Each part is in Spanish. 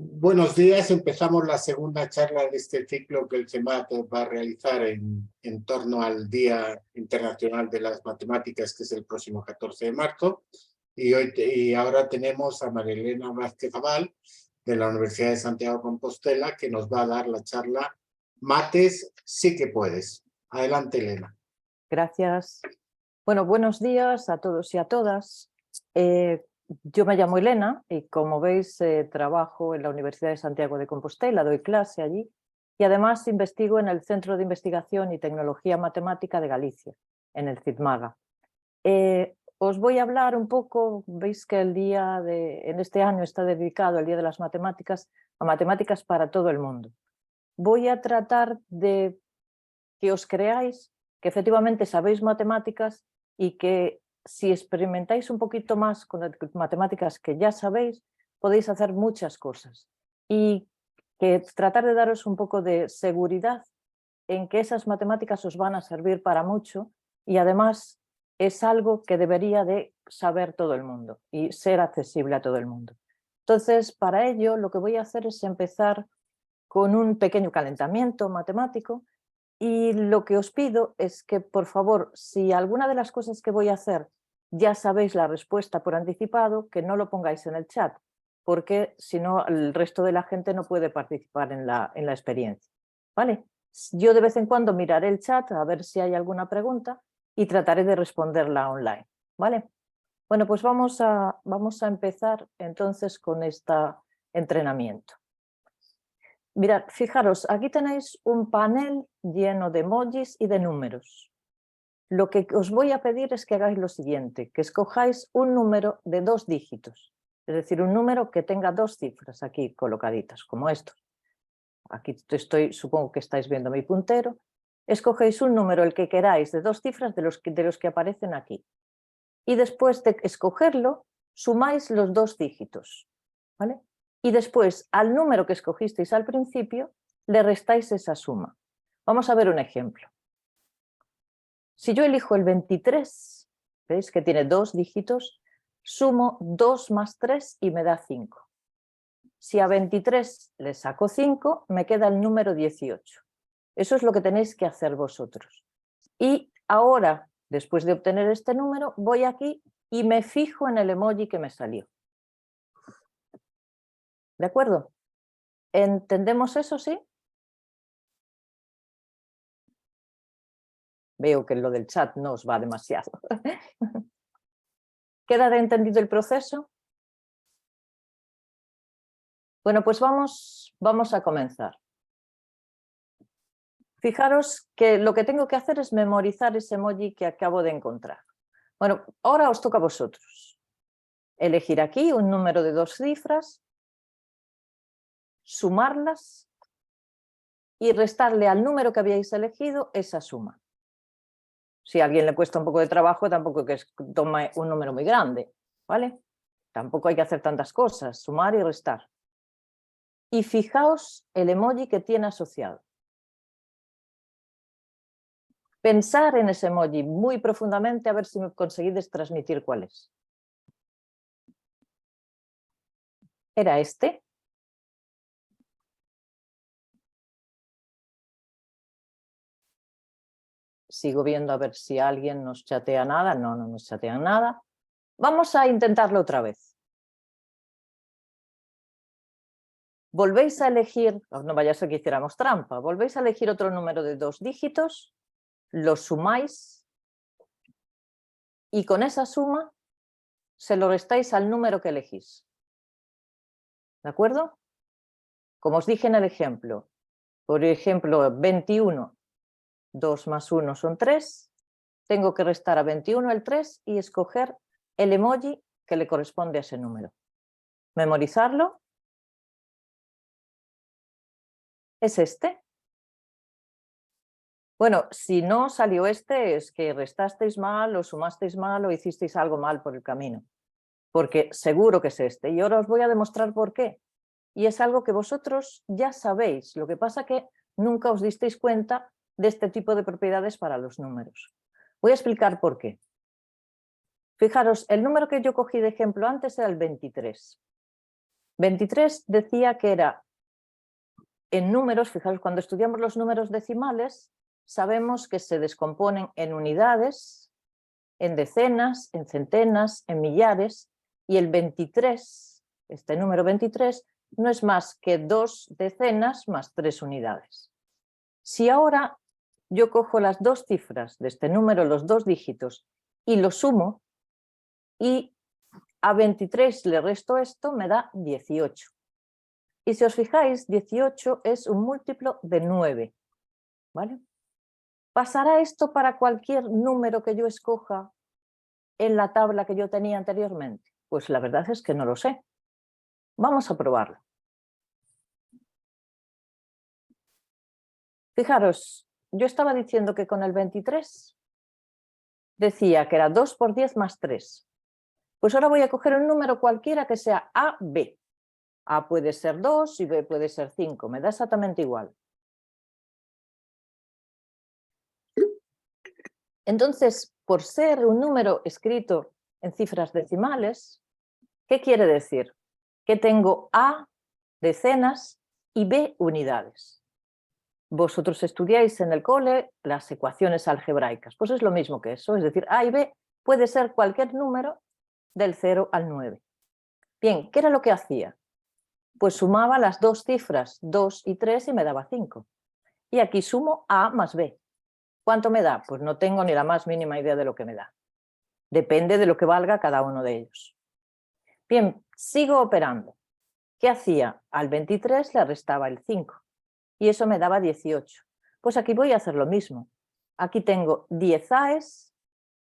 Buenos días, empezamos la segunda charla de este ciclo que el CEMAT va a realizar en torno al Día Internacional de las Matemáticas, que es el próximo 14 de marzo. Y ahora tenemos a María Elena Vázquez Abal, de la Universidad de Santiago de Compostela, que nos va a dar la charla Mates sí que puedes. Adelante, Elena. Gracias. Bueno, buenos días a todos y a todas. Yo me llamo Elena y, como veis, trabajo en la Universidad de Santiago de Compostela, doy clase allí y además investigo en el Centro de Investigación y Tecnología Matemática de Galicia, en el CIDMAGA. Os voy a hablar un poco, veis que en este año está dedicado el Día de las Matemáticas a matemáticas para todo el mundo. Voy a tratar de que os creáis que efectivamente sabéis matemáticas y que si experimentáis un poquito más con las matemáticas que ya sabéis, podéis hacer muchas cosas. Y que tratar de daros un poco de seguridad en que esas matemáticas os van a servir para mucho y además es algo que debería de saber todo el mundo y ser accesible a todo el mundo. Entonces, para ello, lo que voy a hacer es empezar con un pequeño calentamiento matemático. Y lo que os pido es que, por favor, si alguna de las cosas que voy a hacer ya sabéis la respuesta por anticipado, que no lo pongáis en el chat, porque si no el resto de la gente no puede participar en la experiencia. ¿Vale? Yo de vez en cuando miraré el chat a ver si hay alguna pregunta y trataré de responderla online. ¿Vale? Bueno, pues vamos a empezar entonces con este entrenamiento. Mirad, fijaros, aquí tenéis un panel lleno de emojis y de números. Lo que os voy a pedir es que hagáis lo siguiente, que escojáis un número de 2 dígitos, es decir, un número que tenga 2 cifras aquí colocaditas, como estos. Aquí supongo que estáis viendo mi puntero. Escogéis un número, el que queráis, de 2 cifras de los que aparecen aquí. Y después de escogerlo, sumáis los 2 dígitos, ¿vale? Y después, al número que escogisteis al principio, le restáis esa suma. Vamos a ver un ejemplo. Si yo elijo el 23, ¿veis que tiene 2 dígitos? Sumo 2 más 3 y me da 5. Si a 23 le saco 5, me queda el número 18. Eso es lo que tenéis que hacer vosotros. Y ahora, después de obtener este número, voy aquí y me fijo en el emoji que me salió. ¿De acuerdo? ¿Entendemos eso, sí? Veo que lo del chat no os va demasiado. ¿Queda entendido el proceso? Bueno, pues vamos a comenzar. Fijaros que lo que tengo que hacer es memorizar ese emoji que acabo de encontrar. Bueno, ahora os toca a vosotros. Elegir aquí un número de 2 cifras, sumarlas y restarle al número que habíais elegido esa suma. Si a alguien le cuesta un poco de trabajo, tampoco que tome un número muy grande, ¿vale? Tampoco hay que hacer tantas cosas, sumar y restar. Y fijaos el emoji que tiene asociado. Pensar en ese emoji muy profundamente a ver si me conseguís transmitir cuál es. ¿Era este? Sigo viendo a ver si alguien nos chatea nada. No, no nos chatean nada. Vamos a intentarlo otra vez. Volvéis a elegir, no vaya a ser que hiciéramos trampa, volvéis a elegir otro número de 2 dígitos, lo sumáis y con esa suma se lo restáis al número que elegís. ¿De acuerdo? Como os dije en el ejemplo, por ejemplo, 21, 2 más 1 son 3, tengo que restar a 21 el 3 y escoger el emoji que le corresponde a ese número. Memorizarlo. ¿Es este? Bueno, si no salió este, es que restasteis mal o sumasteis mal o hicisteis algo mal por el camino, porque seguro que es este. Y ahora os voy a demostrar por qué. Y es algo que vosotros ya sabéis, lo que pasa que nunca os disteis cuenta de este tipo de propiedades para los números. Voy a explicar por qué. Fijaros, el número que yo cogí de ejemplo antes era el 23. 23 decía que era en números, fijaros, cuando estudiamos los números decimales, sabemos que se descomponen en unidades, en decenas, en centenas, en millares, y el 23, este número 23, no es más que 2 decenas más 3 unidades. Si ahora yo cojo las dos cifras de este número, los dos dígitos, y los sumo, y a 23 le resto esto, me da 18. Y si os fijáis, 18 es un múltiplo de 9. ¿Vale? ¿Pasará esto para cualquier número que yo escoja en la tabla que yo tenía anteriormente? Pues la verdad es que no lo sé. Vamos a probarlo. Fijaros, yo estaba diciendo que con el 23 decía que era 2 por 10 más 3. Pues ahora voy a coger un número cualquiera que sea A, B. A puede ser 2 y B puede ser 5. Me da exactamente igual. Entonces, por ser un número escrito en cifras decimales, ¿qué quiere decir? Que tengo A decenas y B unidades. Vosotros estudiáis en el cole las ecuaciones algebraicas, pues es lo mismo que eso, es decir, A y B puede ser cualquier número del 0 al 9. Bien, ¿qué era lo que hacía? Pues sumaba las dos cifras, 2 y 3, y me daba 5. Y aquí sumo A más B. ¿Cuánto me da? Pues no tengo ni la más mínima idea de lo que me da. Depende de lo que valga cada uno de ellos. Bien, sigo operando. ¿Qué hacía? Al 23 le restaba el 5 y eso me daba 18. Pues aquí voy a hacer lo mismo. Aquí tengo 10 A's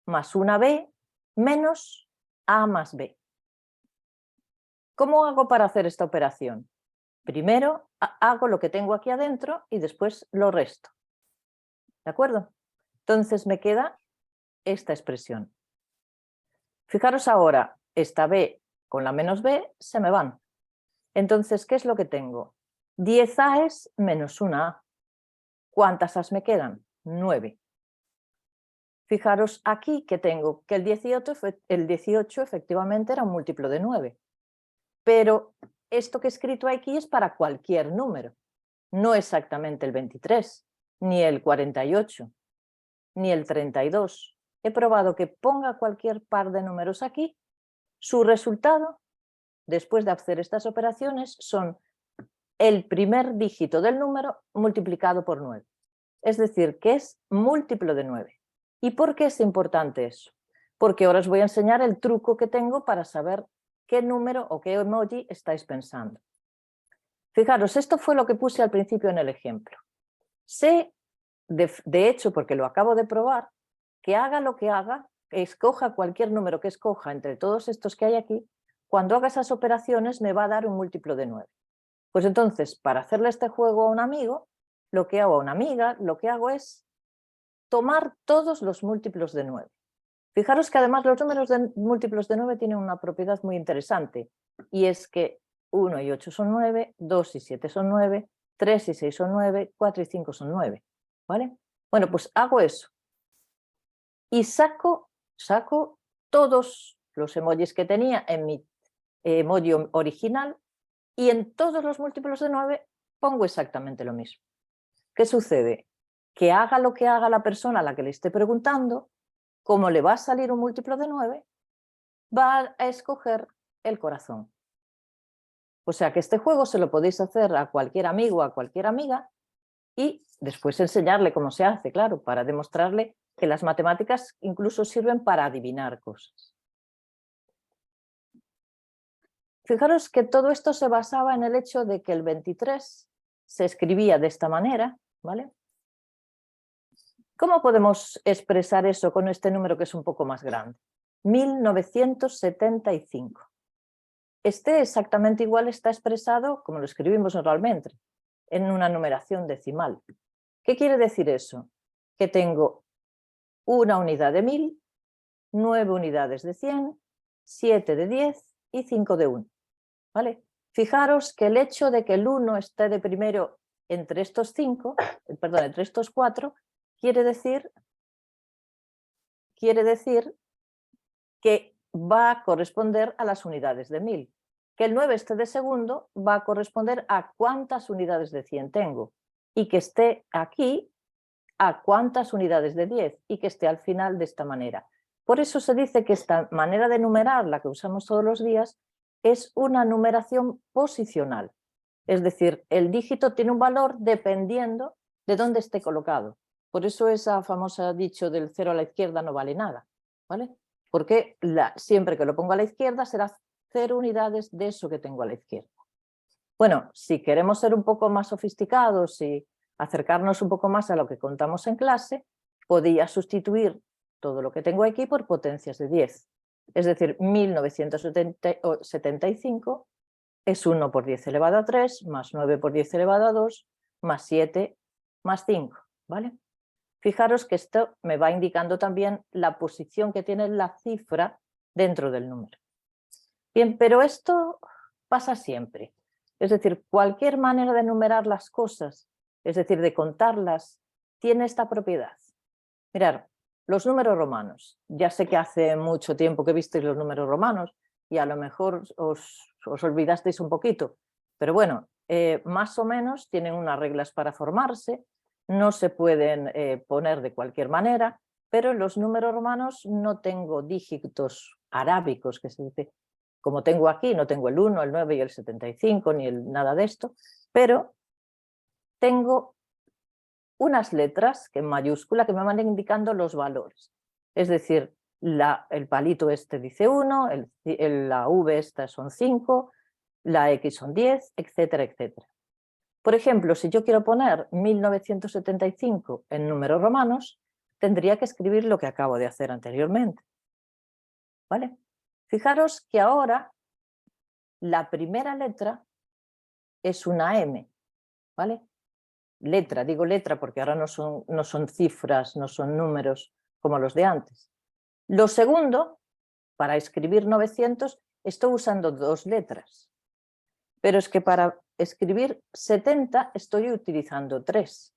más una B menos A más B. ¿Cómo hago para hacer esta operación? Primero hago lo que tengo aquí adentro y después lo resto. ¿De acuerdo? Entonces me queda esta expresión. Fijaros ahora, esta B con la menos B se me van. Entonces, ¿qué es lo que tengo? 10 A's menos una A. ¿Cuántas A's me quedan? 9. Fijaros aquí que tengo que el 18 efectivamente era un múltiplo de 9. Pero esto que he escrito aquí es para cualquier número. No exactamente el 23, ni el 48, ni el 32. He probado que ponga cualquier par de números aquí. Su resultado, después de hacer estas operaciones, son el primer dígito del número multiplicado por 9. Es decir, que es múltiplo de 9. ¿Y por qué es importante eso? Porque ahora os voy a enseñar el truco que tengo para saber qué número o qué emoji estáis pensando. Fijaros, esto fue lo que puse al principio en el ejemplo. Sé, de hecho, porque lo acabo de probar, que haga lo que haga, que escoja cualquier número que escoja entre todos estos que hay aquí, cuando haga esas operaciones me va a dar un múltiplo de 9. Pues entonces, para hacerle este juego a un amigo, lo que hago a una amiga, lo que hago es tomar todos los múltiplos de 9. Fijaros que además los números múltiplos de 9 tienen una propiedad muy interesante, y es que 1 y 8 son 9, 2 y 7 son 9, 3 y 6 son 9, 4 y 5 son 9. ¿Vale? Bueno, pues hago eso. Y saco todos los emojis que tenía en mi emoji original, y en todos los múltiplos de 9 pongo exactamente lo mismo. ¿Qué sucede? Que haga lo que haga la persona a la que le esté preguntando, como le va a salir un múltiplo de 9, va a escoger el corazón. O sea que este juego se lo podéis hacer a cualquier amigo o a cualquier amiga y después enseñarle cómo se hace, claro, para demostrarle que las matemáticas incluso sirven para adivinar cosas. Fijaros que todo esto se basaba en el hecho de que el 23 se escribía de esta manera, ¿vale? ¿Cómo podemos expresar eso con este número que es un poco más grande? 1975. Este exactamente igual está expresado como lo escribimos normalmente, en una numeración decimal. ¿Qué quiere decir eso? Que tengo una unidad de 1000, 9 unidades de 100, 7 de 10 y 5 de 1. ¿Vale? Fijaros que el hecho de que el 1 esté de primero entre estos 5, perdón, entre estos 4, quiere decir que va a corresponder a las unidades de 1000. que el 9 esté de segundo va a corresponder a cuántas unidades de 100 tengo, y que esté aquí a cuántas unidades de 10, y que esté al final de esta manera. Por eso se dice que esta manera de numerar, la que usamos todos los días, es una numeración posicional. Es decir, el dígito tiene un valor dependiendo de dónde esté colocado. Por eso esa famosa dicho del 0 a la izquierda no vale nada, ¿vale? Porque siempre que lo pongo a la izquierda será 0 unidades de eso que tengo a la izquierda. Bueno, si queremos ser un poco más sofisticados y acercarnos un poco más a lo que contamos en clase, podría sustituir todo lo que tengo aquí por potencias de 10. Es decir, 1975 es 1 por 10 elevado a 3, más 9 por 10 elevado a 2, más 7, más 5, ¿vale? Fijaros que esto me va indicando también la posición que tiene la cifra dentro del número. Bien, pero esto pasa siempre. Es decir, cualquier manera de numerar las cosas, es decir, de contarlas, tiene esta propiedad. Mirad, los números romanos. Ya sé que hace mucho tiempo que visteis los números romanos y a lo mejor os olvidasteis un poquito, pero bueno, más o menos tienen unas reglas para formarse, no se pueden poner de cualquier manera, pero en los números romanos no tengo dígitos arábicos, que se dice, como tengo aquí, no tengo el 1, el 9 y el 75, ni nada de esto, pero tengo unas letras que en mayúscula que me van indicando los valores. Es decir, el palito este dice 1, la V esta son 5, la X son 10, etcétera, etcétera. Por ejemplo, si yo quiero poner 1975 en números romanos, tendría que escribir lo que acabo de hacer anteriormente. ¿Vale? Fijaros que ahora la primera letra es una M, ¿vale? Letra, digo letra porque ahora no son cifras, no son números como los de antes. Lo segundo, para escribir 900, estoy usando 2 letras, pero es que para escribir 70 estoy utilizando 3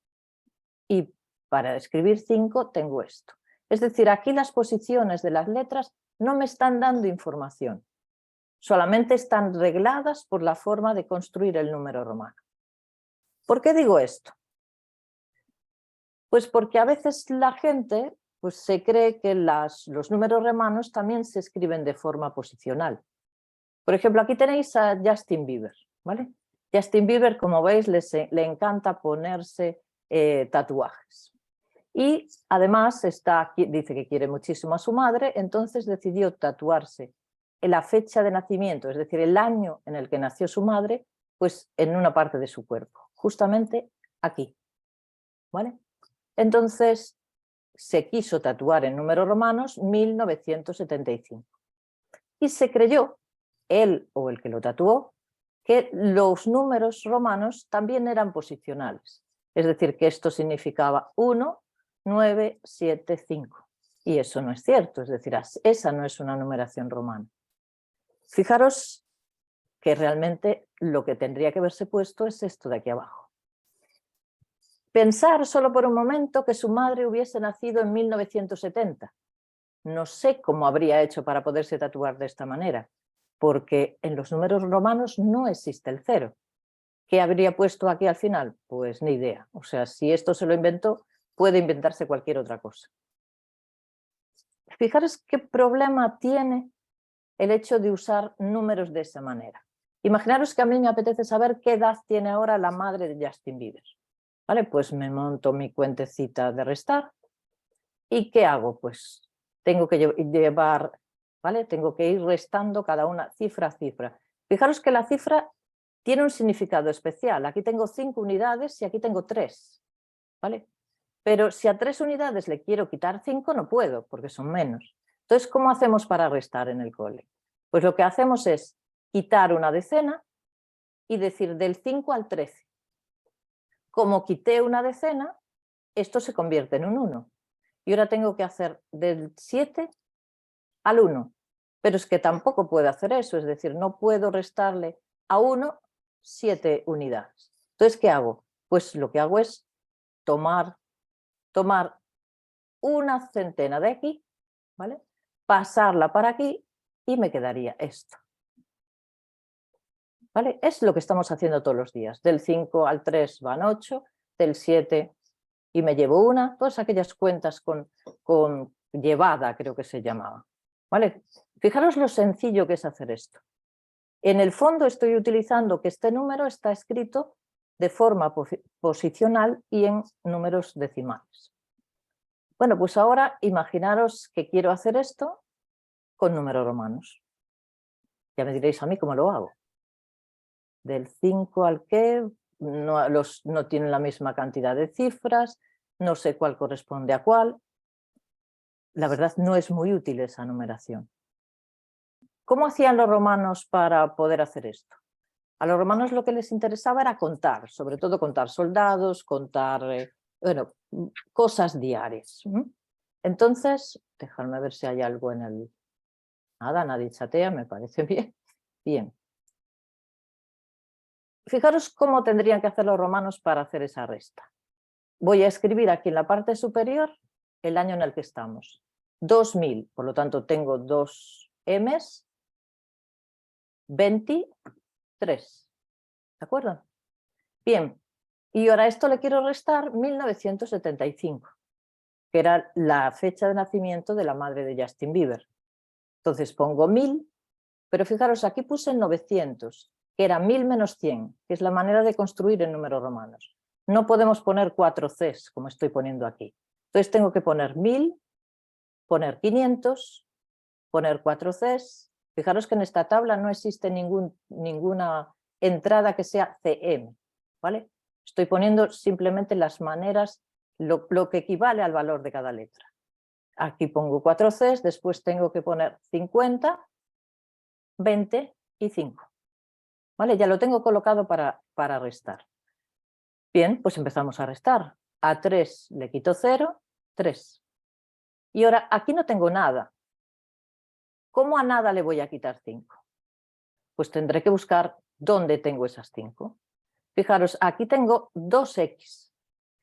y para escribir 5 tengo esto. Es decir, aquí las posiciones de las letras no me están dando información, solamente están regladas por la forma de construir el número romano. ¿Por qué digo esto? Pues porque a veces la gente se cree que los números romanos también se escriben de forma posicional. Por ejemplo, aquí tenéis a Justin Bieber, ¿vale? Justin Bieber, como veis, le encanta ponerse tatuajes. Y además dice que quiere muchísimo a su madre, entonces decidió tatuarse la fecha de nacimiento, es decir, el año en el que nació su madre, pues en una parte de su cuerpo, justamente aquí, ¿vale? Entonces se quiso tatuar en números romanos 1975 y se creyó, él o el que lo tatuó, que los números romanos también eran posicionales, es decir, que esto significaba 1, 9, 7, 5. Y eso no es cierto, es decir, esa no es una numeración romana. Fijaros que realmente lo que tendría que haberse puesto es esto de aquí abajo. Pensar solo por un momento que su madre hubiese nacido en 1970. No sé cómo habría hecho para poderse tatuar de esta manera, porque en los números romanos no existe el 0. ¿Qué habría puesto aquí al final? Pues ni idea. O sea, si esto se lo inventó, puede inventarse cualquier otra cosa. Fijaros qué problema tiene el hecho de usar números de esa manera. Imaginaros que a mí me apetece saber qué edad tiene ahora la madre de Justin Bieber. ¿Vale? Pues me monto mi cuentecita de restar. ¿Y qué hago? Pues tengo que llevar, ¿vale? Tengo que ir restando cada una cifra a cifra. Fijaros que la cifra tiene un significado especial. Aquí tengo 5 unidades y aquí tengo 3, ¿vale? Pero si a 3 unidades le quiero quitar 5, no puedo, porque son menos. Entonces, ¿cómo hacemos para restar en el cole? Pues lo que hacemos es quitar una decena y decir del 5 al 13. Como quité una decena, esto se convierte en un 1. Y ahora tengo que hacer del 7 al 1. Pero es que tampoco puedo hacer eso, es decir, no puedo restarle a 1 7 unidades. Entonces, ¿qué hago? Pues lo que hago es tomar una centena de aquí, ¿vale? Pasarla para aquí y me quedaría esto. ¿vale? Es lo que estamos haciendo todos los días. Del 5 al 3 van 8, del 7 y me llevo una, todas aquellas cuentas con llevada, creo que se llamaba, ¿vale? Fijaros lo sencillo que es hacer esto. En el fondo estoy utilizando que este número está escrito de forma posicional y en números decimales. Bueno, pues ahora imaginaros que quiero hacer esto con números romanos. Ya me diréis a mí cómo lo hago. Del 5 al qué, no tienen la misma cantidad de cifras, no sé cuál corresponde a cuál. La verdad no es muy útil esa numeración. ¿Cómo hacían los romanos para poder hacer esto? A los romanos lo que les interesaba era contar, sobre todo contar soldados, contar cosas diarias. Entonces, dejadme ver si hay algo en el... Nada, nadie chatea, me parece bien. Bien. Fijaros cómo tendrían que hacer los romanos para hacer esa resta. Voy a escribir aquí en la parte superior el año en el que estamos. 2000, por lo tanto tengo 2 M's, 23. ¿De acuerdo? Bien, y ahora a esto le quiero restar 1975, que era la fecha de nacimiento de la madre de Justin Bieber. Entonces pongo 1000, pero fijaros, aquí puse 900, que era 1000 menos 100, que es la manera de construir en números romanos. No podemos poner 4 Cs, como estoy poniendo aquí. Entonces tengo que poner 1000, poner 500, poner 4 Cs. Fijaros que en esta tabla no existe ninguna entrada que sea CM, ¿vale? Estoy poniendo simplemente las maneras, lo que equivale al valor de cada letra. Aquí pongo 4 Cs, después tengo que poner 50, 20 y 5. ¿Vale? Ya lo tengo colocado para restar. Bien, pues empezamos a restar. A 3 le quito 0, 3. Y ahora aquí no tengo nada. ¿Cómo a nada le voy a quitar 5? Pues tendré que buscar dónde tengo esas 5. Fijaros, aquí tengo 2x.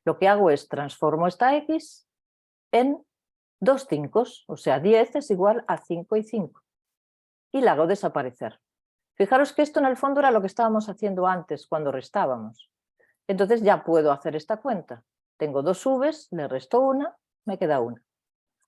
Lo que hago es transformo esta x en 2 5, o sea, 10 es igual a 5 y 5. Y la hago desaparecer. Fijaros que esto en el fondo era lo que estábamos haciendo antes cuando restábamos. Entonces ya puedo hacer esta cuenta. Tengo 2 v's, le resto una, me queda una.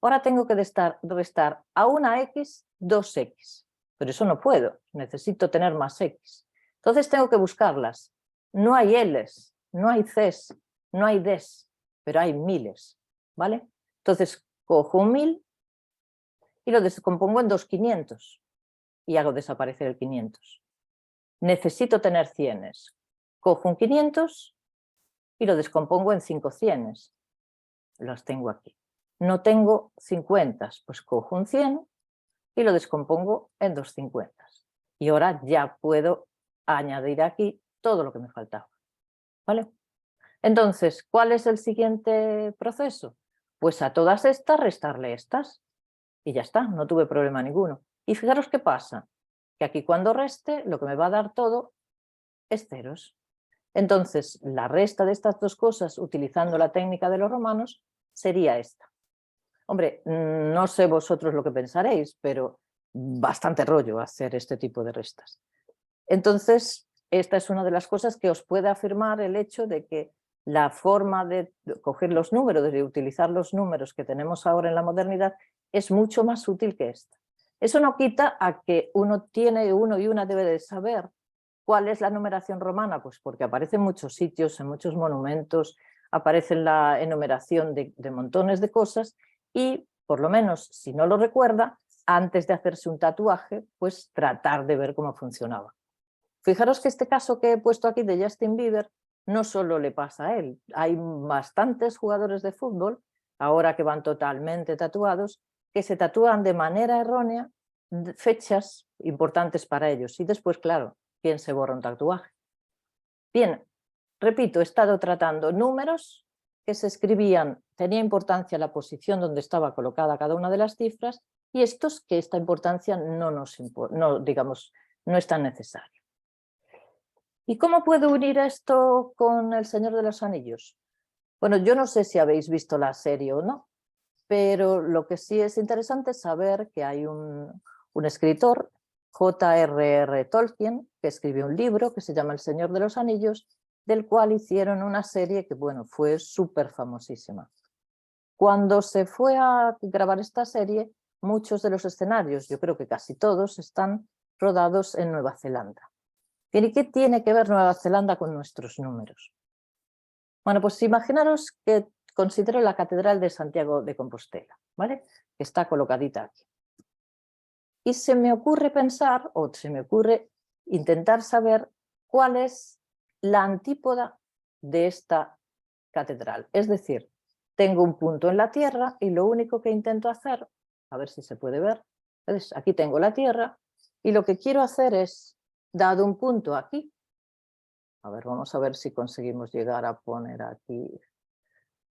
Ahora tengo que restar a una x 2x, pero eso no puedo, necesito tener más x. Entonces tengo que buscarlas. No hay L's, no hay C's, no hay D's, pero hay miles, ¿vale? Entonces cojo un 1000 y lo descompongo en 2 500 y hago desaparecer el 500. Necesito tener cienes. Cojo un 500 y lo descompongo en 5 cienes. Los tengo aquí. No tengo 50, pues cojo un 100 y lo descompongo en 2 50. Y ahora ya puedo añadir aquí todo lo que me faltaba. ¿Vale? Entonces, ¿cuál es el siguiente proceso? Pues a todas estas restarle estas. Y ya está, no tuve problema ninguno. Y fijaros qué pasa, que aquí cuando reste lo que me va a dar todo es ceros. Entonces, la resta de estas dos cosas, utilizando la técnica de los romanos, sería esta. Hombre, no sé vosotros lo que pensaréis, pero bastante rollo hacer este tipo de restas. Entonces, esta es una de las cosas que os puede afirmar el hecho de que la forma de coger los números, de utilizar los números que tenemos ahora en la modernidad, es mucho más útil que esta. Eso no quita a que uno y una debe de saber cuál es la numeración romana, pues porque aparece en muchos sitios, en muchos monumentos, aparece en la enumeración de montones de cosas y, por lo menos, si no lo recuerda, antes de hacerse un tatuaje, pues tratar de ver cómo funcionaba. Fijaros que este caso que he puesto aquí de Justin Bieber no solo le pasa a él, hay bastantes jugadores de fútbol, ahora que van totalmente tatuados, que se tatúan de manera errónea fechas importantes para ellos y después, claro, ¿quién se borra un tatuaje? Bien, repito, he estado tratando números que se escribían, tenía importancia la posición donde estaba colocada cada una de las cifras y estos que esta importancia no es tan necesaria. ¿Y cómo puedo unir esto con El Señor de los Anillos? Bueno, yo no sé si habéis visto la serie o no, pero lo que sí es interesante es saber que hay un escritor J.R.R. Tolkien, que escribió un libro que se llama El Señor de los Anillos, del cual hicieron una serie que, bueno, fue súper famosísima. Cuando se fue a grabar esta serie, muchos de los escenarios, yo creo que casi todos, están rodados en Nueva Zelanda. ¿Y qué tiene que ver Nueva Zelanda con nuestros números? Bueno, pues imaginaros que considero la Catedral de Santiago de Compostela, ¿vale? Que está colocadita aquí. Y se me ocurre pensar, o se me ocurre intentar saber cuál es la antípoda de esta catedral. Es decir, tengo un punto en la Tierra y lo único que intento hacer, a ver si se puede ver, es, aquí tengo la Tierra y lo que quiero hacer es, dado un punto aquí, a ver, vamos a ver si conseguimos llegar a poner aquí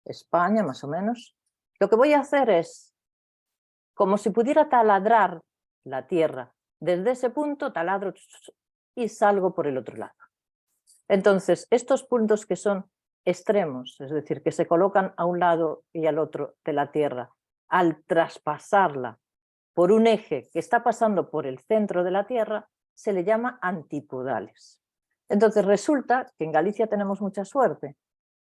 España, más o menos. Lo que voy a hacer es, como si pudiera taladrar la Tierra, desde ese punto taladro y salgo por el otro lado. Entonces, estos puntos que son extremos, es decir, que se colocan a un lado y al otro de la Tierra, al traspasarla por un eje que está pasando por el centro de la Tierra, se le llama antipodales. Entonces resulta que en Galicia tenemos mucha suerte,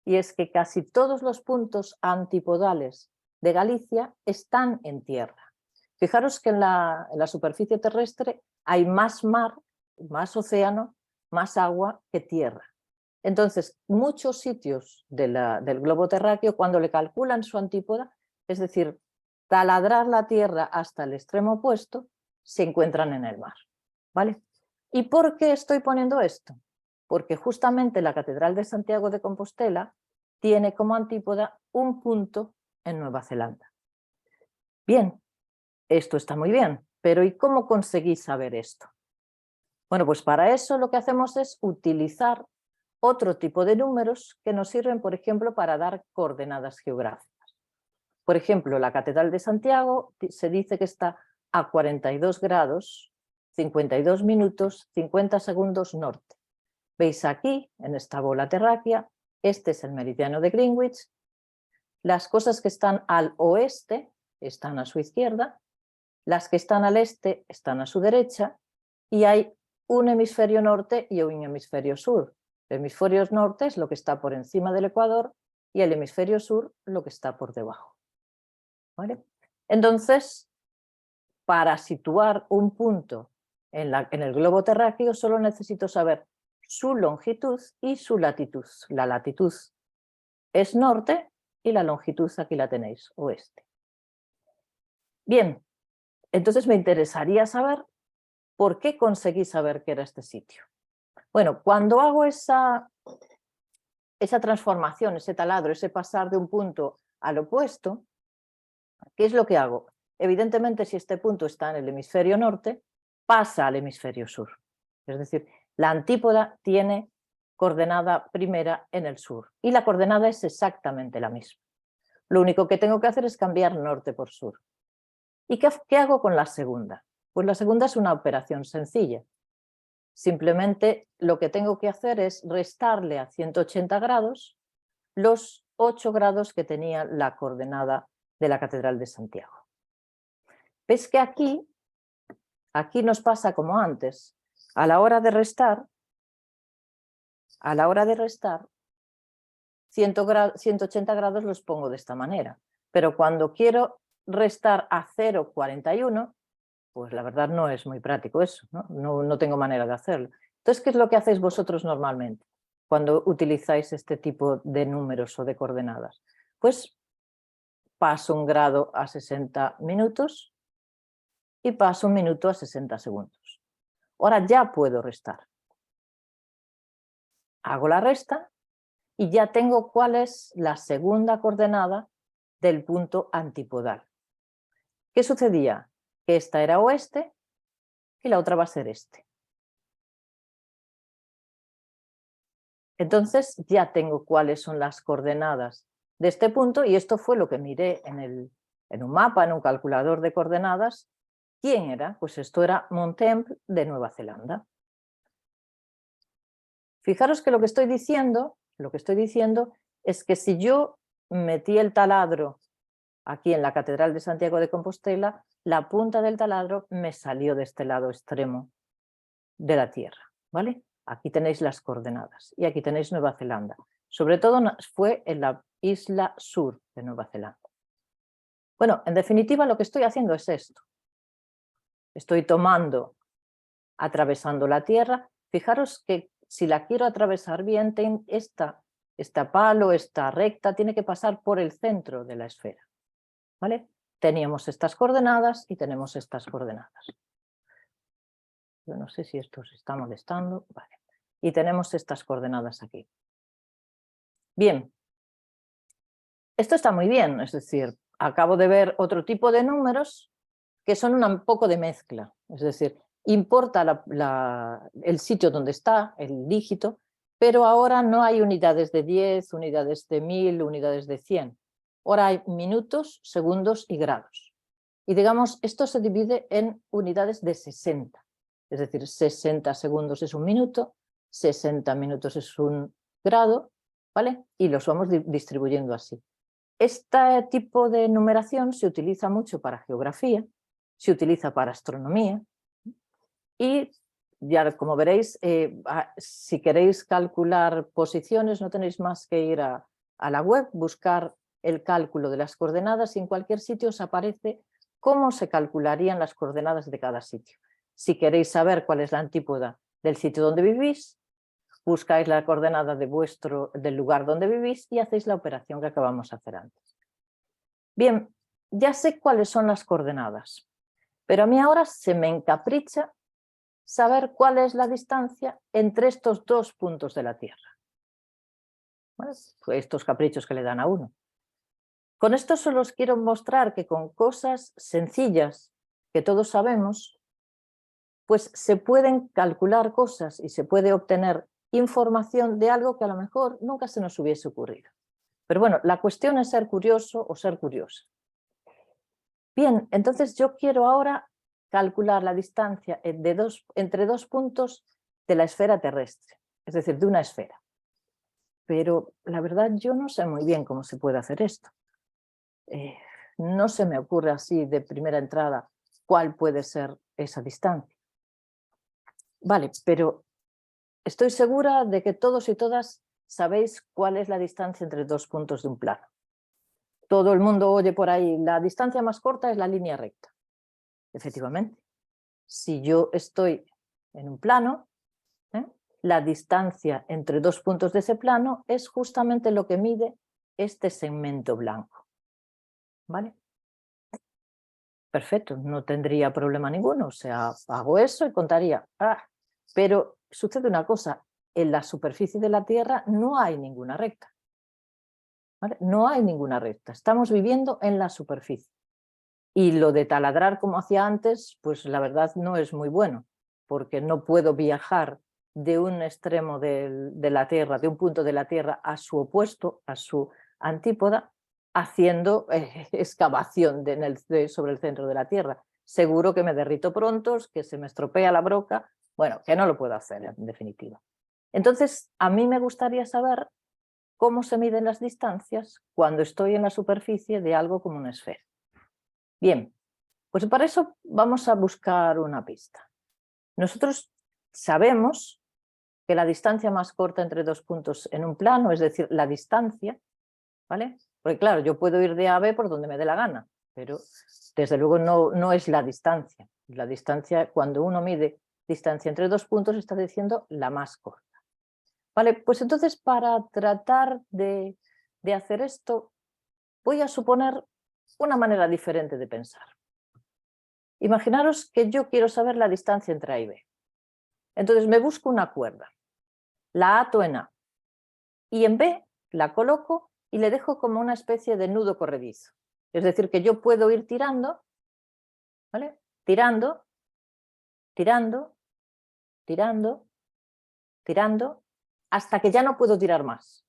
y es que casi todos los puntos antipodales de Galicia están en tierra. Fijaros que en la superficie terrestre hay más mar, más océano, más agua que tierra. Entonces, muchos sitios del globo terráqueo, cuando le calculan su antípoda, es decir, taladrar la Tierra hasta el extremo opuesto, se encuentran en el mar, ¿vale? ¿Y por qué estoy poniendo esto? Porque justamente la Catedral de Santiago de Compostela tiene como antípoda un punto en Nueva Zelanda. Bien, esto está muy bien, pero ¿y cómo conseguí saber esto? Bueno, pues para eso lo que hacemos es utilizar otro tipo de números que nos sirven, por ejemplo, para dar coordenadas geográficas. Por ejemplo, la Catedral de Santiago se dice que está a 42 grados, 52 minutos, 50 segundos norte. Veis aquí, en esta bola terráquea, este es el meridiano de Greenwich. Las cosas que están al oeste están a su izquierda, las que están al este están a su derecha, y hay un hemisferio norte y un hemisferio sur. El hemisferio norte es lo que está por encima del ecuador y el hemisferio sur lo que está por debajo. ¿Vale? Entonces, para situar un punto en el globo terráqueo solo necesito saber su longitud y su latitud. La latitud es norte y la longitud aquí la tenéis, oeste. Bien, entonces me interesaría saber por qué conseguí saber que era este sitio. Bueno, cuando hago esa transformación, ese taladro, ese pasar de un punto al opuesto, ¿qué es lo que hago? Evidentemente, si este punto está en el hemisferio norte, pasa al hemisferio sur. Es decir, la antípoda tiene coordenada primera en el sur y la coordenada es exactamente la misma. Lo único que tengo que hacer es cambiar norte por sur. ¿Y qué hago con la segunda? Pues la segunda es una operación sencilla. Simplemente lo que tengo que hacer es restarle a 180 grados los 8 grados que tenía la coordenada de la Catedral de Santiago. ¿Ves que aquí nos pasa como antes? A la hora de restar 180 grados los pongo de esta manera, pero cuando quiero restar a 0,41, pues la verdad no es muy práctico eso, no tengo manera de hacerlo. Entonces, ¿qué es lo que hacéis vosotros normalmente cuando utilizáis este tipo de números o de coordenadas? Pues paso un grado a 60 minutos y paso un minuto a 60 segundos. Ahora ya puedo restar. Hago la resta y ya tengo cuál es la segunda coordenada del punto antipodal. ¿Qué sucedía? Que esta era oeste y la otra va a ser este. Entonces ya tengo cuáles son las coordenadas de este punto y esto fue lo que miré en un mapa, en un calculador de coordenadas. ¿Quién era? Pues esto era Mount Temple de Nueva Zelanda. Fijaros que lo que estoy diciendo es que si yo metí el taladro aquí en la Catedral de Santiago de Compostela, la punta del taladro me salió de este lado extremo de la Tierra, ¿vale? Aquí tenéis las coordenadas y aquí tenéis Nueva Zelanda. Sobre todo fue en la isla sur de Nueva Zelanda. Bueno, en definitiva lo que estoy haciendo es esto. Estoy tomando, atravesando la Tierra. Fijaros que si la quiero atravesar bien, esta palo, esta recta, tiene que pasar por el centro de la esfera, ¿vale? Teníamos estas coordenadas y tenemos estas coordenadas. Yo no sé si esto os está molestando. Vale. Y tenemos estas coordenadas aquí. Bien. Esto está muy bien, es decir, acabo de ver otro tipo de números que son un poco de mezcla. Es decir, importa el sitio donde está, el dígito, pero ahora no hay unidades de 10, unidades de 1000, unidades de 100. Ahora hay minutos, segundos y grados. Y digamos, esto se divide en unidades de 60. Es decir, 60 segundos es un minuto, 60 minutos es un grado, ¿vale? Y los vamos distribuyendo así. Este tipo de numeración se utiliza mucho para geografía, se utiliza para astronomía y ya como veréis, si queréis calcular posiciones no tenéis más que ir a la web, buscar el cálculo de las coordenadas y en cualquier sitio os aparece cómo se calcularían las coordenadas de cada sitio. Si queréis saber cuál es la antípoda del sitio donde vivís, buscáis la coordenada del lugar donde vivís y hacéis la operación que acabamos de hacer antes. Bien, ya sé cuáles son las coordenadas, pero a mí ahora se me encapricha saber cuál es la distancia entre estos dos puntos de la Tierra. Bueno, pues estos caprichos que le dan a uno. Con esto solo os quiero mostrar que con cosas sencillas que todos sabemos, pues se pueden calcular cosas y se puede obtener información de algo que a lo mejor nunca se nos hubiese ocurrido. Pero bueno, la cuestión es ser curioso o ser curiosa. Bien, entonces yo quiero ahora calcular la distancia entre dos puntos de la esfera terrestre, es decir, de una esfera. Pero la verdad yo no sé muy bien cómo se puede hacer esto. No se me ocurre así de primera entrada cuál puede ser esa distancia. Vale, pero estoy segura de que todos y todas sabéis cuál es la distancia entre dos puntos de un plano. Todo el mundo oye por ahí, la distancia más corta es la línea recta. Efectivamente, si yo estoy en un plano, la distancia entre dos puntos de ese plano es justamente lo que mide este segmento blanco. ¿Vale? Perfecto, no tendría problema ninguno, o sea, hago eso y contaría. Pero sucede una cosa, en la superficie de la Tierra no hay ninguna recta. ¿Vale? No hay ninguna recta, estamos viviendo en la superficie. Y lo de taladrar como hacía antes, pues la verdad no es muy bueno, porque no puedo viajar de un extremo de la Tierra, de un punto de la Tierra a su opuesto, a su antípoda, haciendo excavación sobre el centro de la Tierra. Seguro que me derrito pronto, que se me estropea la broca, bueno, que no lo puedo hacer en definitiva. Entonces, a mí me gustaría saber cómo se miden las distancias cuando estoy en la superficie de algo como una esfera. Bien, pues para eso vamos a buscar una pista. Nosotros sabemos que la distancia más corta entre dos puntos en un plano, es decir, la distancia, ¿vale? Porque claro, yo puedo ir de A a B por donde me dé la gana, pero desde luego no es la distancia. La distancia, cuando uno mide distancia entre dos puntos, está diciendo la más corta. Vale, pues entonces para tratar de hacer esto, voy a suponer una manera diferente de pensar. Imaginaros que yo quiero saber la distancia entre A y B. Entonces me busco una cuerda, la ato en A, y en B la coloco y le dejo como una especie de nudo corredizo. Es decir, que yo puedo ir tirando, ¿vale? Tirando, tirando, tirando, tirando, hasta que ya no puedo tirar más.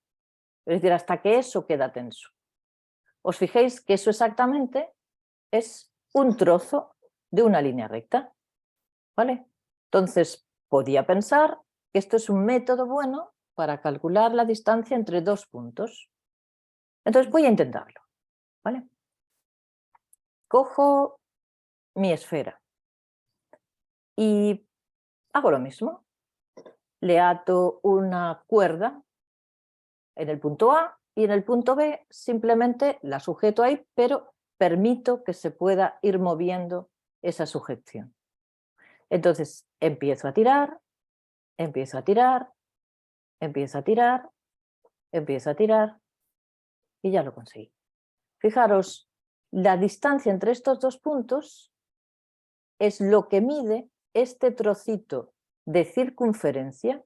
Es decir, hasta que eso queda tenso. Os fijéis que eso exactamente es un trozo de una línea recta, ¿vale? Entonces, podía pensar que esto es un método bueno para calcular la distancia entre dos puntos. Entonces voy a intentarlo, ¿vale? cojo mi esfera y hago lo mismo. Le ato una cuerda en el punto A y en el punto B simplemente la sujeto ahí, pero permito que se pueda ir moviendo esa sujeción. Entonces empiezo a tirar, empiezo a tirar, empiezo a tirar, empiezo a tirar y ya lo conseguí. Fijaros, la distancia entre estos dos puntos es lo que mide este trocito de circunferencia,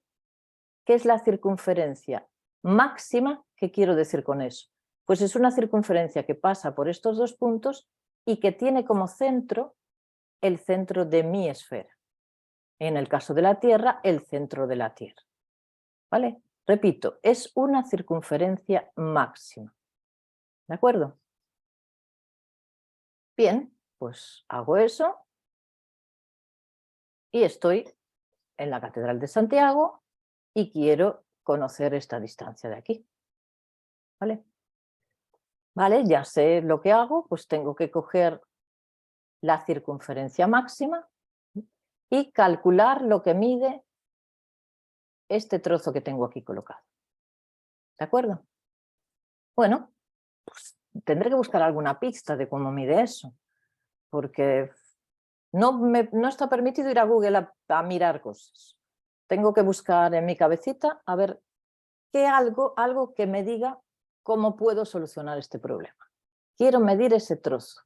que es la circunferencia máxima. ¿Qué quiero decir con eso? Pues es una circunferencia que pasa por estos dos puntos y que tiene como centro el centro de mi esfera. En el caso de la Tierra, el centro de la Tierra. ¿Vale? Repito, es una circunferencia máxima. ¿De acuerdo? Bien, pues hago eso y estoy en la Catedral de Santiago y quiero conocer esta distancia de aquí. ¿Vale? Vale, ya sé lo que hago, pues tengo que coger la circunferencia máxima y calcular lo que mide este trozo que tengo aquí colocado. ¿De acuerdo? Bueno, pues tendré que buscar alguna pista de cómo mide eso, porque no está permitido ir a Google a mirar cosas. Tengo que buscar en mi cabecita a ver qué algo que me diga cómo puedo solucionar este problema. Quiero medir ese trozo.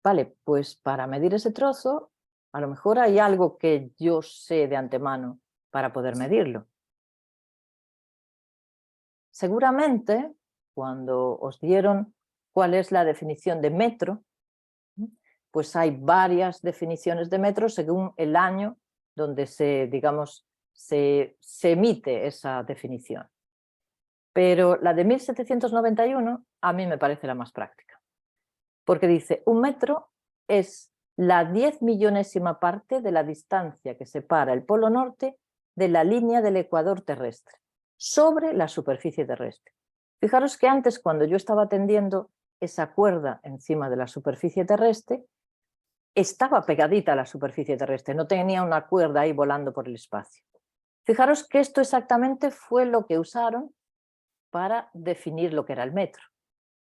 Vale, pues para medir ese trozo, a lo mejor hay algo que yo sé de antemano para poder medirlo. Seguramente, cuando os dieron cuál es la definición de metro, pues hay varias definiciones de metro según el año donde se emite esa definición. Pero la de 1791 a mí me parece la más práctica, porque dice: un metro es la 10.000.000ª parte de la distancia que separa el polo norte de la línea del ecuador terrestre sobre la superficie terrestre. Fijaros que antes, cuando yo estaba tendiendo esa cuerda encima de la superficie terrestre, estaba pegadita a la superficie terrestre, no tenía una cuerda ahí volando por el espacio. Fijaros que esto exactamente fue lo que usaron para definir lo que era el metro.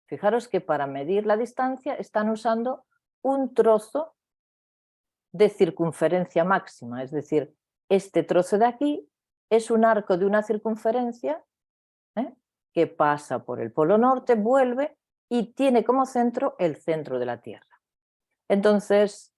Fijaros que para medir la distancia están usando un trozo de circunferencia máxima, es decir, este trozo de aquí es un arco de una circunferencia que pasa por el polo norte, vuelve y tiene como centro el centro de la Tierra. Entonces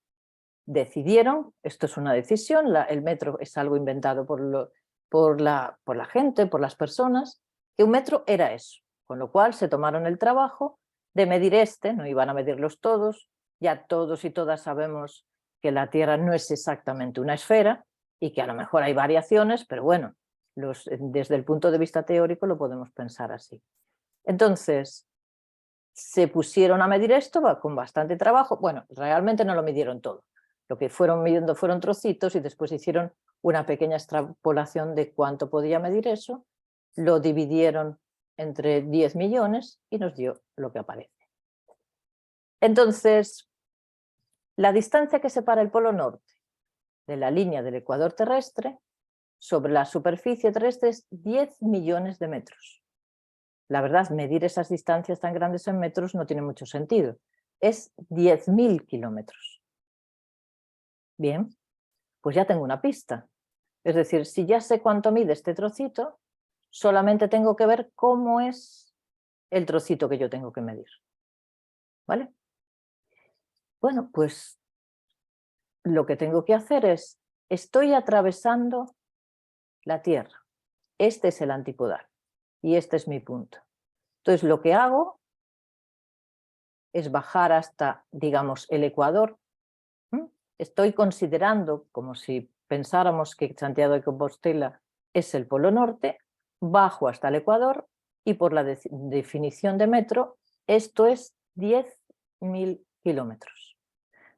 decidieron, esto es una decisión, el metro es algo inventado por la gente, por las personas, que un metro era eso, con lo cual se tomaron el trabajo de medir no iban a medirlos todos, ya todos y todas sabemos que la Tierra no es exactamente una esfera y que a lo mejor hay variaciones, pero bueno, desde el punto de vista teórico lo podemos pensar así. Entonces, se pusieron a medir esto con bastante trabajo. Bueno, realmente no lo midieron todo. Lo que fueron midiendo fueron trocitos y después hicieron una pequeña extrapolación de cuánto podía medir eso, lo dividieron entre 10 millones y nos dio lo que aparece. Entonces, la distancia que separa el polo norte de la línea del ecuador terrestre sobre la superficie terrestre es 10 millones de metros. La verdad, medir esas distancias tan grandes en metros no tiene mucho sentido. Es 10.000 kilómetros. Bien, pues ya tengo una pista. Es decir, si ya sé cuánto mide este trocito, solamente tengo que ver cómo es el trocito que yo tengo que medir. ¿Vale? Bueno, pues lo que tengo que hacer es, estoy atravesando la Tierra. Este es el antipodal y este es mi punto. Entonces lo que hago es bajar hasta, digamos, el ecuador. Estoy considerando, como si pensáramos que Santiago de Compostela es el polo norte, bajo hasta el ecuador y por la definición de metro, esto es 10.000 kilómetros.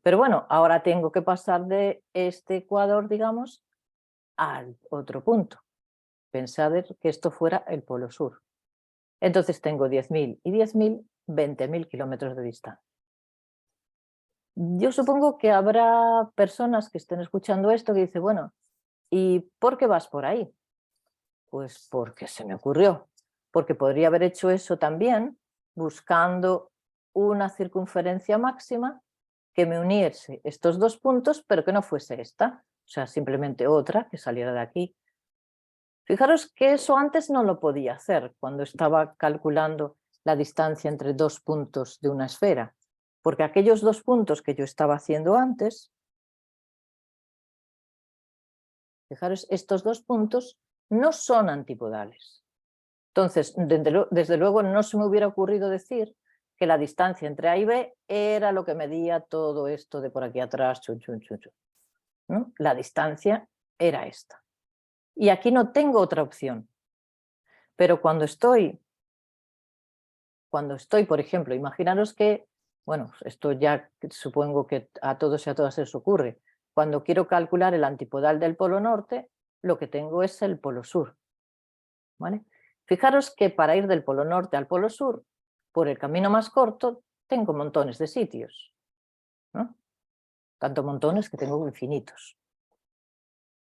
Pero bueno, ahora tengo que pasar de este ecuador, digamos, al otro punto. Pensad que esto fuera el polo sur. Entonces tengo 10.000 y 10.000, 20.000 kilómetros de distancia. Yo supongo que habrá personas que estén escuchando esto que dicen, bueno, ¿y por qué vas por ahí? Pues porque se me ocurrió, porque podría haber hecho eso también buscando una circunferencia máxima que me uniese estos dos puntos, pero que no fuese esta, o sea, simplemente otra que saliera de aquí. Fijaros que eso antes no lo podía hacer cuando estaba calculando la distancia entre dos puntos de una esfera, porque aquellos dos puntos que yo estaba haciendo antes, fijaros, estos dos puntos no son antipodales. Entonces, desde luego no se me hubiera ocurrido decir que la distancia entre A y B era lo que medía todo esto de por aquí atrás, chun, chun, chun, chun, ¿no? La distancia era esta. Y aquí no tengo otra opción. Pero cuando estoy, por ejemplo, imaginaros que, bueno, esto ya supongo que a todos y a todas les ocurre, cuando quiero calcular el antipodal del polo norte, lo que tengo es el polo sur, ¿vale? Fijaros que para ir del polo norte al polo sur, por el camino más corto, tengo montones de sitios, ¿no? Tanto montones que tengo infinitos.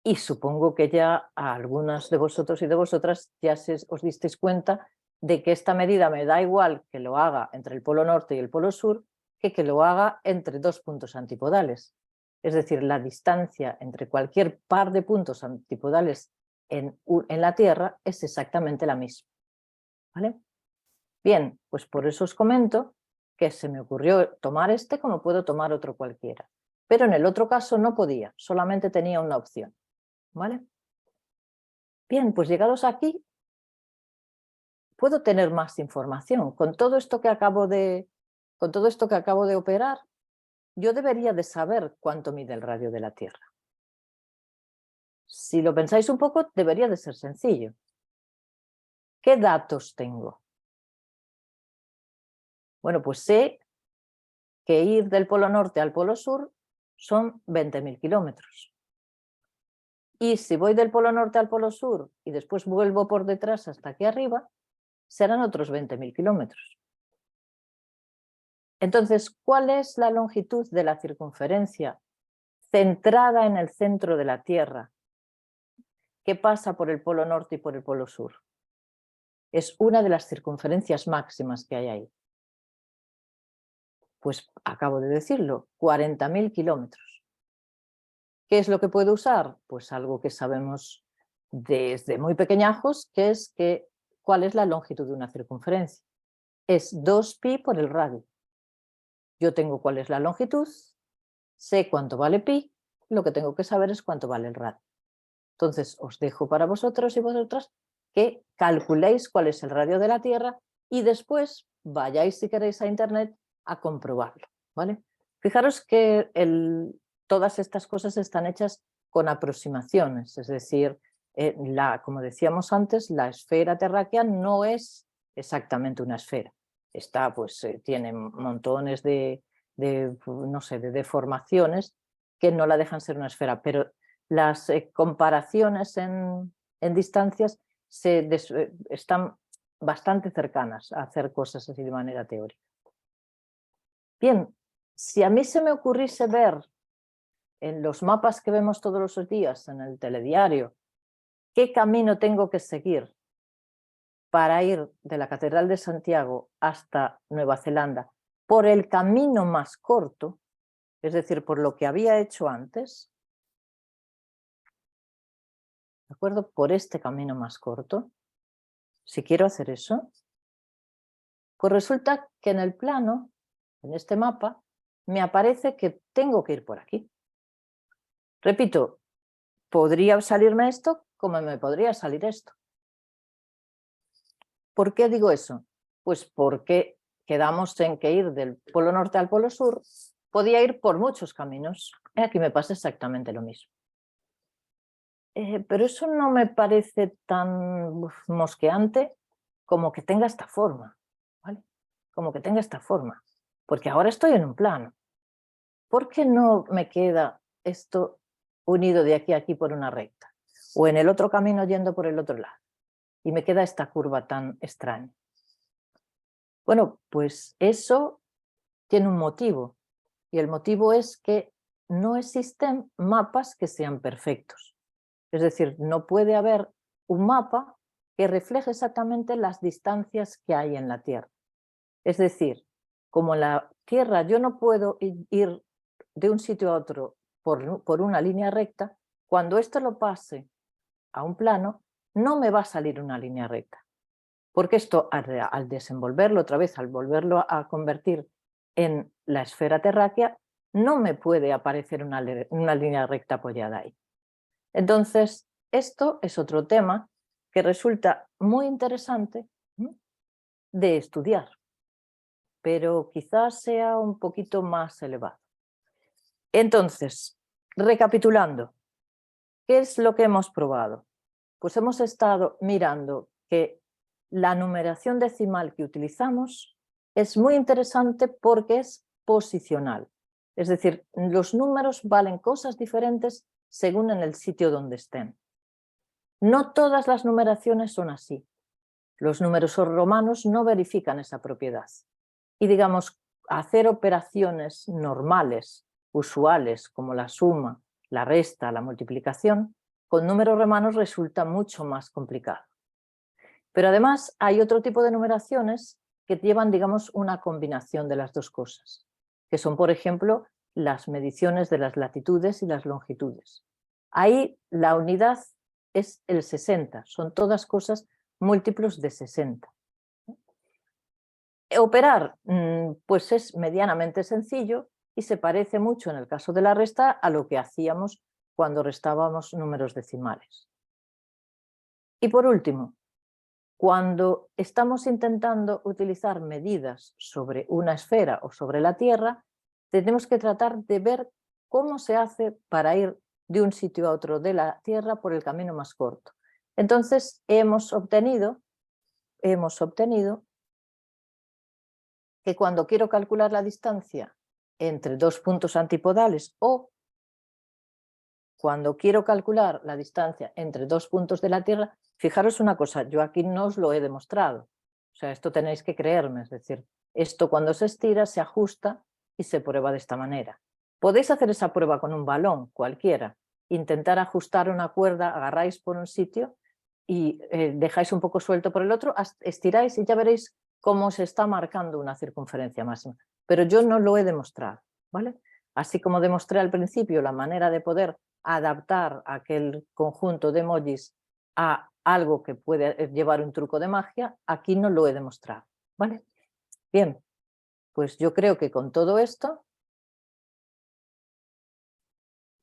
Y supongo que ya a algunas de vosotros y de vosotras ya os disteis cuenta de que esta medida me da igual que lo haga entre el polo norte y el polo sur que lo haga entre dos puntos antipodales. Es decir, la distancia entre cualquier par de puntos antipodales en la Tierra es exactamente la misma. ¿Vale? Bien, pues por eso os comento que se me ocurrió tomar este como puedo tomar otro cualquiera. Pero en el otro caso no podía, solamente tenía una opción. ¿Vale? Bien, pues llegados aquí, puedo tener más información. Con todo esto que acabo de operar, yo debería de saber cuánto mide el radio de la Tierra. Si lo pensáis un poco, debería de ser sencillo. ¿Qué datos tengo? Bueno, pues sé que ir del polo norte al polo sur son 20.000 kilómetros. Y si voy del polo norte al polo sur y después vuelvo por detrás hasta aquí arriba, serán otros 20.000 kilómetros. Entonces, ¿cuál es la longitud de la circunferencia centrada en el centro de la Tierra que pasa por el polo norte y por el polo sur? Es una de las circunferencias máximas que hay ahí. Pues acabo de decirlo, 40.000 kilómetros. ¿Qué es lo que puedo usar? Pues algo que sabemos desde muy pequeñajos, que es ¿cuál es la longitud de una circunferencia? Es 2pi por el radio. Yo tengo cuál es la longitud, sé cuánto vale pi, lo que tengo que saber es cuánto vale el radio. Entonces os dejo para vosotros y vosotras que calculéis cuál es el radio de la Tierra y después vayáis si queréis a internet a comprobarlo, ¿vale? Fijaros que todas estas cosas están hechas con aproximaciones, es decir, como decíamos antes, la esfera terráquea no es exactamente una esfera. Está, pues, tiene montones no sé, de deformaciones que no la dejan ser una esfera, pero las comparaciones en distancias están bastante cercanas a hacer cosas así de manera teórica. Bien, si a mí se me ocurriese ver en los mapas que vemos todos los días, en el telediario, qué camino tengo que seguir para ir de la Catedral de Santiago hasta Nueva Zelanda por el camino más corto, es decir, por lo que había hecho antes, ¿de acuerdo? Por este camino más corto, si quiero hacer eso, pues resulta que en el plano, en este mapa, me aparece que tengo que ir por aquí. Repito, podría salirme esto como me podría salir esto. ¿Por qué digo eso? Pues porque quedamos en que ir del polo norte al polo sur podía ir por muchos caminos. Aquí me pasa exactamente lo mismo. Pero eso no me parece tan mosqueante como que tenga esta forma, ¿vale? Como que tenga esta forma, porque ahora estoy en un plano. ¿Por qué no me queda esto unido de aquí a aquí por una recta? O en el otro camino yendo por el otro lado. Y me queda esta curva tan extraña. Bueno, pues eso tiene un motivo. Y el motivo es que no existen mapas que sean perfectos. Es decir, no puede haber un mapa que refleje exactamente las distancias que hay en la Tierra. Es decir, como en la Tierra yo no puedo ir de un sitio a otro por una línea recta, cuando esto lo pase a un plano, no me va a salir una línea recta. Porque esto, al desenvolverlo otra vez, al volverlo a convertir en la esfera terráquea, no me puede aparecer una línea recta apoyada ahí. Entonces, esto es otro tema que resulta muy interesante de estudiar, pero quizás sea un poquito más elevado. Entonces, recapitulando, ¿qué es lo que hemos probado? Pues hemos estado mirando que la numeración decimal que utilizamos es muy interesante porque es posicional. Es decir, los números valen cosas diferentes según en el sitio donde estén. No todas las numeraciones son así. Los números romanos no verifican esa propiedad. Y digamos, hacer operaciones normales, usuales, como la suma, la resta, la multiplicación, con números romanos resulta mucho más complicado. Pero además hay otro tipo de numeraciones que llevan, digamos, una combinación de las dos cosas, que son, por ejemplo, las mediciones de las latitudes y las longitudes. Ahí la unidad es el 60, son todas cosas múltiplos de 60. Operar, pues es medianamente sencillo y se parece mucho en el caso de la resta a lo que hacíamos cuando restábamos números decimales. Y por último, cuando estamos intentando utilizar medidas sobre una esfera o sobre la Tierra, tenemos que tratar de ver cómo se hace para ir de un sitio a otro de la Tierra por el camino más corto. Entonces hemos obtenido que cuando quiero calcular la distancia entre dos puntos antipodales o cuando quiero calcular la distancia entre dos puntos de la Tierra, fijaros una cosa, yo aquí no os lo he demostrado, o sea, esto tenéis que creerme, es decir, esto cuando se estira se ajusta y se prueba de esta manera. Podéis hacer esa prueba con un balón, cualquiera, intentar ajustar una cuerda, agarráis por un sitio y dejáis un poco suelto por el otro, estiráis y ya veréis cómo se está marcando una circunferencia máxima. Pero yo no lo he demostrado, ¿vale? Así como demostré al principio la manera de poder adaptar aquel conjunto de emojis a algo que puede llevar un truco de magia, aquí no lo he demostrado, ¿vale? Bien, pues yo creo que con todo esto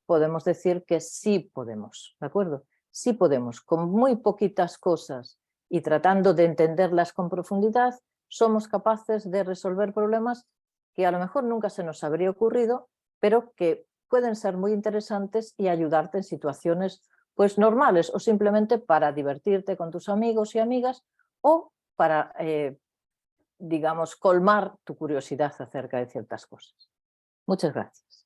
podemos decir que sí podemos, ¿de acuerdo? Sí podemos, con muy poquitas cosas y tratando de entenderlas con profundidad, somos capaces de resolver problemas que a lo mejor nunca se nos habría ocurrido, pero que pueden ser muy interesantes y ayudarte en situaciones pues normales o simplemente para divertirte con tus amigos y amigas o para, digamos, colmar tu curiosidad acerca de ciertas cosas. Muchas gracias.